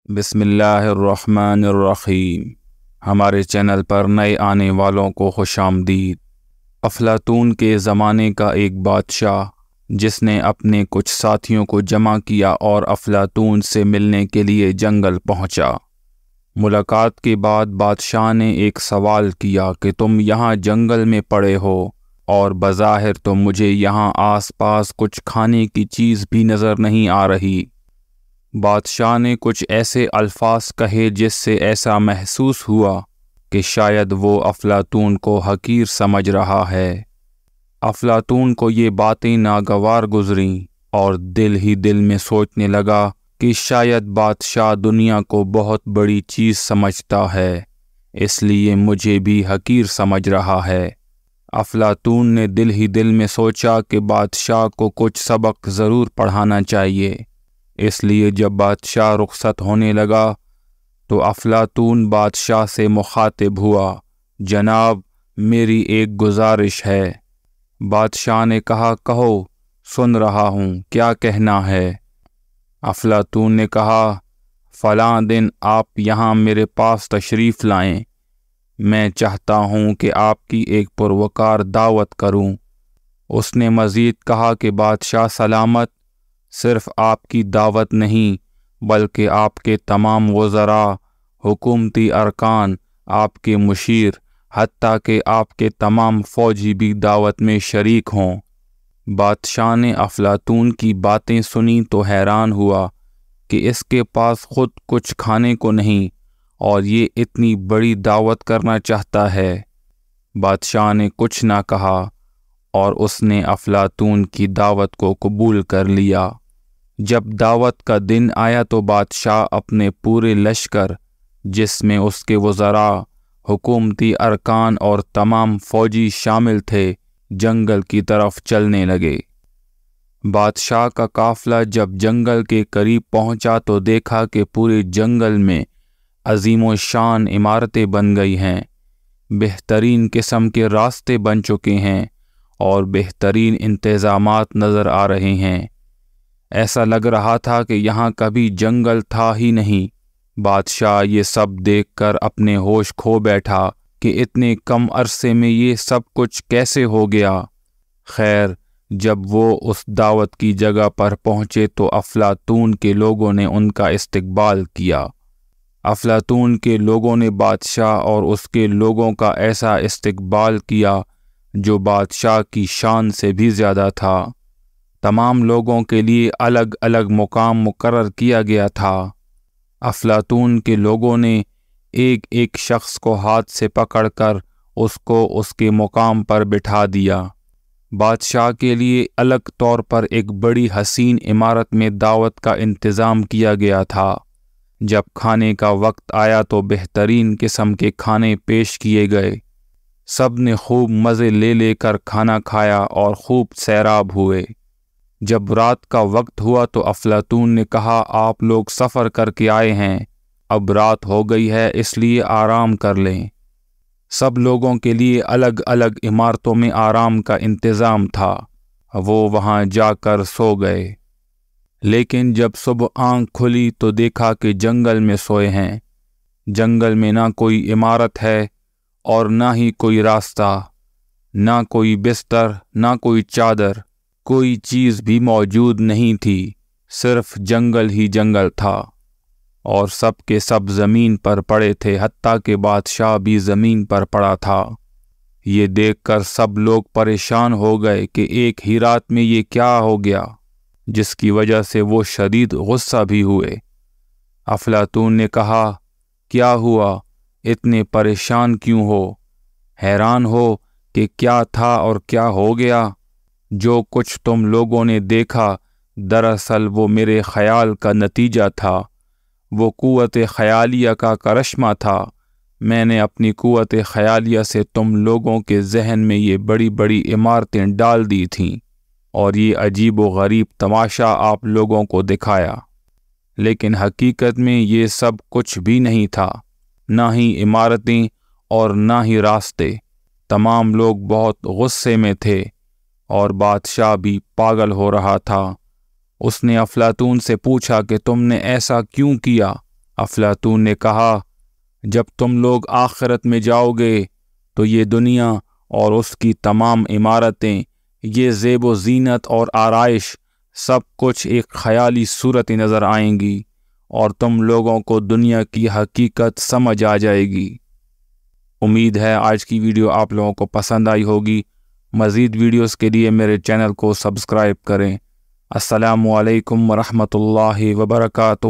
بسم اللہ الرحمن الرحیم۔ ہمارے چینل پر نئے آنے والوں کو خوش آمدید۔ افلاطون کے زمانے کا ایک بادشاہ جس نے اپنے کچھ ساتھیوں کو جمع کیا اور افلاطون سے ملنے کے لیے جنگل پہنچا۔ ملاقات کے بعد بادشاہ نے ایک سوال کیا کہ تم یہاں جنگل میں پڑے ہو اور بظاہر تو مجھے یہاں آس پاس کچھ کھانے کی چیز بھی نظر نہیں آ رہی۔ بادشاہ نے کچھ ایسے الفاظ کہے جس سے ایسا محسوس ہوا کہ شاید وہ افلاطون کو حقیر سمجھ رہا ہے۔ افلاطون کو یہ باتیں ناگوار گزریں اور دل ہی دل میں سوچنے لگا کہ شاید بادشاہ دنیا کو بہت بڑی چیز سمجھتا ہے، اس لیے مجھے بھی حقیر سمجھ رہا ہے۔ افلاطون نے دل ہی دل میں سوچا کہ بادشاہ کو کچھ سبق ضرور پڑھانا چاہیے، اس لیے جب بادشاہ رخصت ہونے لگا تو افلاطون بادشاہ سے مخاطب ہوا، جناب میری ایک گزارش ہے۔ بادشاہ نے کہا، کہو، سن رہا ہوں، کیا کہنا ہے؟ افلاطون نے کہا، فلاں دن آپ یہاں میرے پاس تشریف لائیں، میں چاہتا ہوں کہ آپ کی ایک پروقار دعوت کروں۔ اس نے مزید کہا کہ بادشاہ سلامت، صرف آپ کی دعوت نہیں بلکہ آپ کے تمام وزراء، حکومتی ارکان، آپ کے مشیر، حتیٰ کہ آپ کے تمام فوجی بھی دعوت میں شریک ہوں۔ بادشاہ نے افلاطون کی باتیں سنی تو حیران ہوا کہ اس کے پاس خود کچھ کھانے کو نہیں اور یہ اتنی بڑی دعوت کرنا چاہتا ہے۔ بادشاہ نے کچھ نہ کہا اور اس نے افلاطون کی دعوت کو قبول کر لیا۔ جب دعوت کا دن آیا تو بادشاہ اپنے پورے لشکر، جس میں اس کے وزراء، حکومتی ارکان اور تمام فوجی شامل تھے، جنگل کی طرف چلنے لگے۔ بادشاہ کا قافلہ جب جنگل کے قریب پہنچا تو دیکھا کہ پورے جنگل میں عظیم و شان عمارتیں بن گئی ہیں، بہترین قسم کے راستے بن چکے ہیں اور بہترین انتظامات نظر آ رہے ہیں۔ ایسا لگ رہا تھا کہ یہاں کبھی جنگل تھا ہی نہیں۔ بادشاہ یہ سب دیکھ کر اپنے ہوش کھو بیٹھا کہ اتنے کم عرصے میں یہ سب کچھ کیسے ہو گیا۔ خیر، جب وہ اس دعوت کی جگہ پر پہنچے تو افلاطون کے لوگوں نے ان کا استقبال کیا۔ افلاطون کے لوگوں نے بادشاہ اور اس کے لوگوں کا ایسا استقبال کیا جو بادشاہ کی شان سے بھی زیادہ تھا۔ تمام لوگوں کے لیے الگ الگ مقام مقرر کیا گیا تھا۔ افلاطون کے لوگوں نے ایک ایک شخص کو ہاتھ سے پکڑ کر اس کو اس کے مقام پر بٹھا دیا۔ بادشاہ کے لیے الگ طور پر ایک بڑی حسین عمارت میں دعوت کا انتظام کیا گیا تھا۔ جب کھانے کا وقت آیا تو بہترین قسم کے کھانے پیش کیے گئے۔ سب نے خوب مزے لے لے کر کھانا کھایا اور خوب سیراب ہوئے۔ جب رات کا وقت ہوا تو افلاطون نے کہا، آپ لوگ سفر کر کے آئے ہیں، اب رات ہو گئی ہے، اس لیے آرام کر لیں۔ سب لوگوں کے لیے الگ الگ عمارتوں میں آرام کا انتظام تھا، وہ وہاں جا کر سو گئے۔ لیکن جب صبح آنکھ کھلی تو دیکھا کہ جنگل میں سوئے ہیں۔ جنگل میں نہ کوئی عمارت ہے اور نہ ہی کوئی راستہ، نہ کوئی بستر، نہ کوئی چادر، کوئی چیز بھی موجود نہیں تھی، صرف جنگل ہی جنگل تھا اور سب کے سب زمین پر پڑے تھے، حتیٰ کہ بادشاہ بھی زمین پر پڑا تھا۔ یہ دیکھ کر سب لوگ پریشان ہو گئے کہ ایک ہی رات میں یہ کیا ہو گیا، جس کی وجہ سے وہ شدید غصہ بھی ہوئے۔ افلاطون نے کہا، کیا ہوا، اتنے پریشان کیوں ہو؟ حیران ہو کہ کیا تھا اور کیا ہو گیا؟ جو کچھ تم لوگوں نے دیکھا دراصل وہ میرے خیال کا نتیجہ تھا، وہ قوت خیالیہ کا کرشمہ تھا۔ میں نے اپنی قوت خیالیہ سے تم لوگوں کے ذہن میں یہ بڑی بڑی عمارتیں ڈال دی تھیں اور یہ عجیب و غریب تماشا آپ لوگوں کو دکھایا، لیکن حقیقت میں یہ سب کچھ بھی نہیں تھا، نہ ہی عمارتیں اور نہ ہی راستے۔ تمام لوگ بہت غصے میں تھے اور بادشاہ بھی پاگل ہو رہا تھا۔ اس نے افلاطون سے پوچھا کہ تم نے ایسا کیوں کیا؟ افلاطون نے کہا، جب تم لوگ آخرت میں جاؤ گے تو یہ دنیا اور اس کی تمام عمارتیں، یہ زیب و زینت اور آرائش، سب کچھ ایک خیالی صورت نظر آئیں گی اور تم لوگوں کو دنیا کی حقیقت سمجھ آ جائے گی۔ امید ہے آج کی ویڈیو آپ لوگوں کو پسند آئی ہوگی۔ مزید ویڈیوز کے لیے میرے چینل کو سبسکرائب کریں۔ السلام علیکم ورحمۃ اللہ وبرکاتہ۔